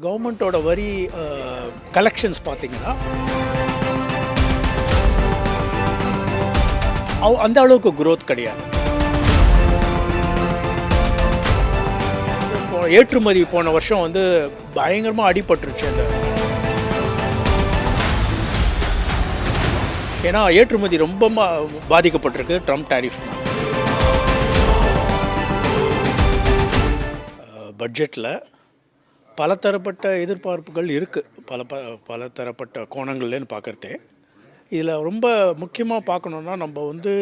கவர்மெண்ட்டோட வரி கலெக்ஷன்ஸ் பார்த்தீங்கன்னா அந்த அளவுக்கு growth கிடையாது. ஏற்றுமதி போன வருஷம் வந்து பயங்கரமாக அடிபட்டுருச்சு. அந்த ஏன்னா ஏற்றுமதி ரொம்ப பாதிக்கப்பட்டிருக்கு ட்ரம்ப் டாரிஃப். பட்ஜெட்டில் பலதரப்பட்ட எதிர்பார்ப்புகள் இருக்குது, பல தரப்பட்ட கோணங்கள்லேன்னு பார்க்குறதே. இதில் ரொம்ப முக்கியமாக பார்க்கணுன்னா நம்ம வந்து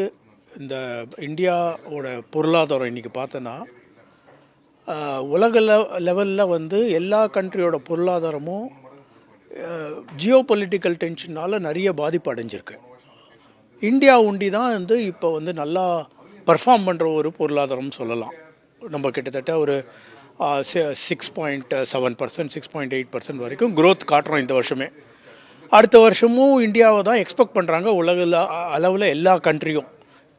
இந்த இந்தியாவோட பொருளாதாரம் இன்றைக்கி பார்த்தோன்னா உலக லெவலில் வந்து எல்லா கண்ட்ரியோட பொருளாதாரமும் ஜியோ பொலிட்டிக்கல் டென்ஷனால் நிறைய பாதிப்பு அடைஞ்சிருக்கு. இந்தியா ஒண்டி தான் வந்து இப்போ வந்து நல்லா பர்ஃபார்ம் பண்ணுற ஒரு பொருளாதாரம்னு சொல்லலாம். நம்ம கிட்டத்தட்ட ஒரு 6.7%, 6.8% வரைக்கும் growth காட்டுறோம் இந்த வருஷமே. அடுத்த வருஷமும் இந்தியாவை தான் எக்ஸ்பெக்ட் பண்ணுறாங்க. உலக அளவில் எல்லா கண்ட்ரியும்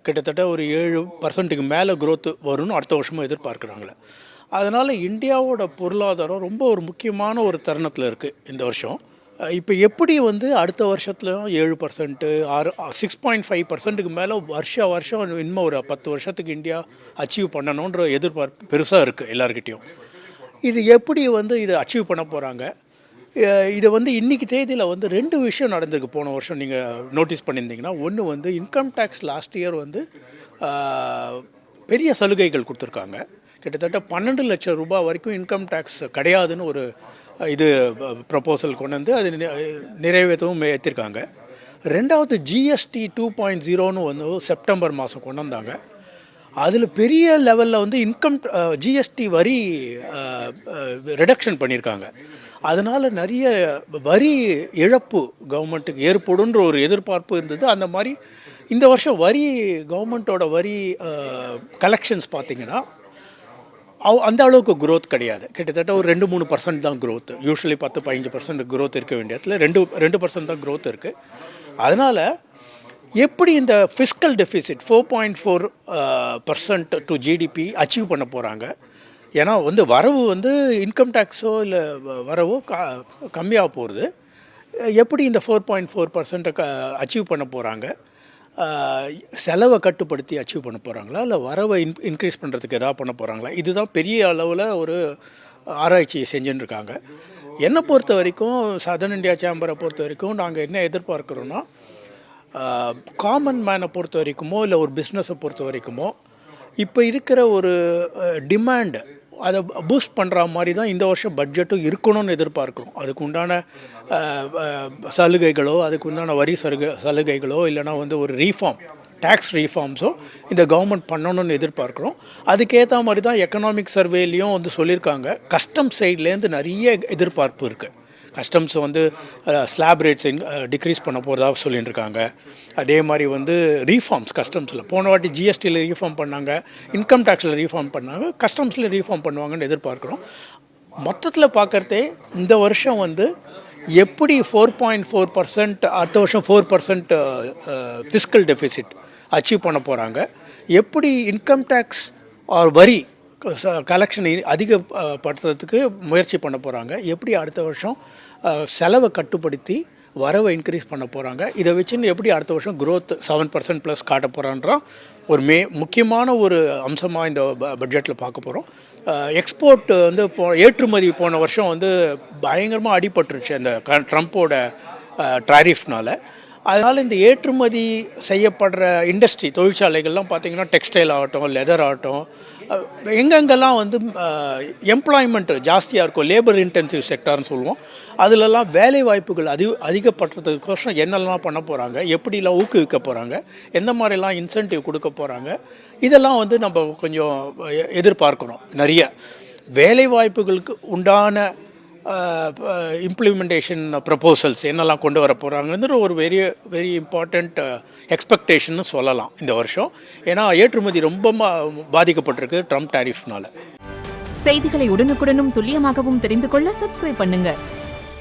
கிட்டத்தட்ட ஒரு 7%க்கு மேலே growth வரும்னு அடுத்த வருஷமும் எதிர்பார்க்குறாங்களே. அதனால் இந்தியாவோட பொருளாதாரம் ரொம்ப ஒரு முக்கியமான ஒரு தருணத்தில் இருக்குது இந்த வருஷம். இப்போ எப்படி வந்து அடுத்த வருஷத்துலையும் 7%, 6.5%க்கு மேலே வருஷம் இன்னும் ஒரு 10 வருஷத்துக்கு இந்தியா அச்சீவ் பண்ணணுன்ற எதிர்பார்ப்பு பெருசாக இருக்குது எல்லாருக்கிட்டேயும். இது எப்படி வந்து இதை அச்சீவ் பண்ண போகிறாங்க? இது வந்து இன்றைக்கி தேதியில் வந்து 2 விஷயம் நடந்திருக்கு போன வருஷம். நீங்கள் நோட்டீஸ் பண்ணியிருந்தீங்கன்னா, ஒன்று வந்து இன்கம் டேக்ஸ் லாஸ்ட் இயர் வந்து பெரிய சலுகைகள் கொடுத்துருக்காங்க. கிட்டத்தட்ட 12 லட்சம் ரூபாய் வரைக்கும் இன்கம் டேக்ஸ் கிடையாதுன்னு ஒரு இது ப்ரப்போசல் கொண்டு வந்து அது நிறைவேற்றவும் ஏற்றிருக்காங்க. ரெண்டாவது ஜிஎஸ்டி 2.0ன்னு வந்து செப்டம்பர் மாதம் கொண்டு வந்தாங்க. அதில் பெரிய லெவலில் வந்து ஜிஎஸ்டி வரி ரிடக்ஷன் பண்ணியிருக்காங்க. அதனால் நிறைய வரி இழப்பு கவர்மெண்ட்டுக்கு ஏற்படுன்ற ஒரு எதிர்பார்ப்பு இருந்தது. அந்த மாதிரி இந்த வருஷம் கவர்மெண்ட்டோட வரி கலெக்ஷன்ஸ் பார்த்திங்கன்னா அந்த அளவுக்கு growth கிடையாது. கிட்டத்தட்ட ஒரு 2-3% தான் growth. யூஸ்வலி 10-15% growth இருக்க வேண்டிய இடத்துல 2% தான் growth இருக்குது. அதனால் எப்படி இந்த fiscal deficit 4.4% to GDP achieve பண்ண போகிறாங்க? ஏன்னா வந்து வரவு வந்து இன்கம் டேக்ஸோ இல்லை வரவோ கம்மியாக போகிறது. எப்படி இந்த 4.4% அச்சீவ் பண்ண போகிறாங்க? செலவை கட்டுப்படுத்தி அச்சீவ் பண்ண போகிறாங்களா, இல்லை வரவை இன்க்ரீஸ் பண்ணுறதுக்கு எதாவது பண்ண போகிறாங்களா? இதுதான் பெரிய அளவில் ஒரு ஆராய்ச்சி செஞ்சுன்னு இருக்காங்க. என்னை பொறுத்த வரைக்கும், சதர்ன் இந்தியா சேம்பரை பொறுத்த வரைக்கும் நாங்கள் என்ன எதிர்பார்க்குறோன்னா, காமன் மேனை பொறுத்த வரைக்குமோ இல்லை ஒரு பிஸ்னஸை பொறுத்த வரைக்குமோ இப்போ இருக்கிற ஒரு டிமாண்ட் அதை பூஸ்ட் பண்ணுற மாதிரி தான் இந்த வருஷம் பட்ஜெட்டும் இருக்கணும்னு எதிர்பார்க்குறோம். அதுக்கு உண்டான சலுகைகளோ, அதுக்கு உண்டான வரி சலுகைகளோ, இல்லைனா வந்து ஒரு டேக்ஸ் ரீஃபார்ம்ஸோ இந்த கவர்மெண்ட் பண்ணணும்னு எதிர்பார்க்குறோம். அதுக்கேற்ற மாதிரி தான் எக்கனாமிக் சர்வேலையும் வந்து சொல்லியிருக்காங்க. கஸ்டம்ஸ் சைட்லேருந்து நிறைய எதிர்பார்ப்பு இருக்குது. கஸ்டம்ஸ் வந்து ஸ்லாப் ரேட்ஸ் டிக்ரீஸ் பண்ண போகிறதா சொல்லிட்டு இருக்காங்க. அதே மாதிரி வந்து ரீஃபார்ம்ஸ் கஸ்டம்ஸில் போன வாட்டி ஜிஎஸ்டியில் ரீஃபார்ம் பண்ணாங்க, இன்கம் டேக்ஸில் ரீஃபார்ம் பண்ணாங்க, கஸ்டம்ஸில் ரீஃபார்ம் பண்ணுவாங்கன்னு எதிர்பார்க்குறோம். மொத்தத்தில் பார்க்குறதே இந்த வருஷம் வந்து எப்படி 4.4%, அடுத்த வருஷம் 4% ஃபிஸ்கல் டெஃபிசிட் அச்சீவ் பண்ண போகிறாங்க, எப்படி இன்கம் டேக்ஸ் வரி கலெக்ஷனை அதிகப்படுத்துறதுக்கு முயற்சி பண்ண போகிறாங்க, எப்படி அடுத்த வருஷம் செலவை கட்டுப்படுத்தி வரவை இன்க்ரீஸ் பண்ண போகிறாங்க, இதை வச்சுன்னு எப்படி அடுத்த வருஷம் growth 7% ப்ளஸ் காட்ட போகிறான்ற ஒரு முக்கியமான ஒரு அம்சமாக இந்த பட்ஜெட்டில் பார்க்க போகிறோம். எக்ஸ்போர்ட் வந்து ஏற்றுமதி போன வருஷம் வந்து பயங்கரமாக அடிபட்டுருச்சு அந்த ட்ரம்ப்போட டாரிஃப்னால். அதனால் இந்த ஏற்றுமதி செய்யப்படுற இண்டஸ்ட்ரி தொழிற்சாலைகள்லாம் பார்த்திங்கன்னா டெக்ஸ்டைல் ஆகட்டும், லெதர் ஆகட்டும், எங்கெங்கெல்லாம் வந்து எம்ப்ளாய்மெண்ட் ஜாஸ்தியாக இருக்கும், லேபர் இன்டென்சிவ் செக்டார்னு சொல்லுவோம், அதிலெல்லாம் வேலை வாய்ப்புகள் அதிகப்படுறதுக்கோசரம் என்னெல்லாம் பண்ண போகிறாங்க, எப்படிலாம் ஊக்குவிக்க போகிறாங்க, எந்த மாதிரிலாம் இன்சென்டிவ் கொடுக்க போகிறாங்க, இதெல்லாம் வந்து நம்ம கொஞ்சம் எதிர்பார்க்குறோம். நிறைய வேலை வாய்ப்புகளுக்கு உண்டான இம்ப்ளிமெண்டேஷன் ப்ரப்போசல்ஸ் என்னெல்லாம் கொண்டு வர போகிறாங்கன்ற ஒரு வெரி இம்பார்ட்டண்ட் எக்ஸ்பெக்டேஷன்னு சொல்லலாம் இந்த வருஷம். ஏன்னா ஏற்றுமதி ரொம்ப பாதிக்கப்பட்டிருக்கு ட்ரம்ப் டாரிஃப்னால. செய்திகளை உடனுக்குடனும் துல்லியமாகவும் தெரிந்து கொள்ள சப்ஸ்கிரைப் பண்ணுங்க.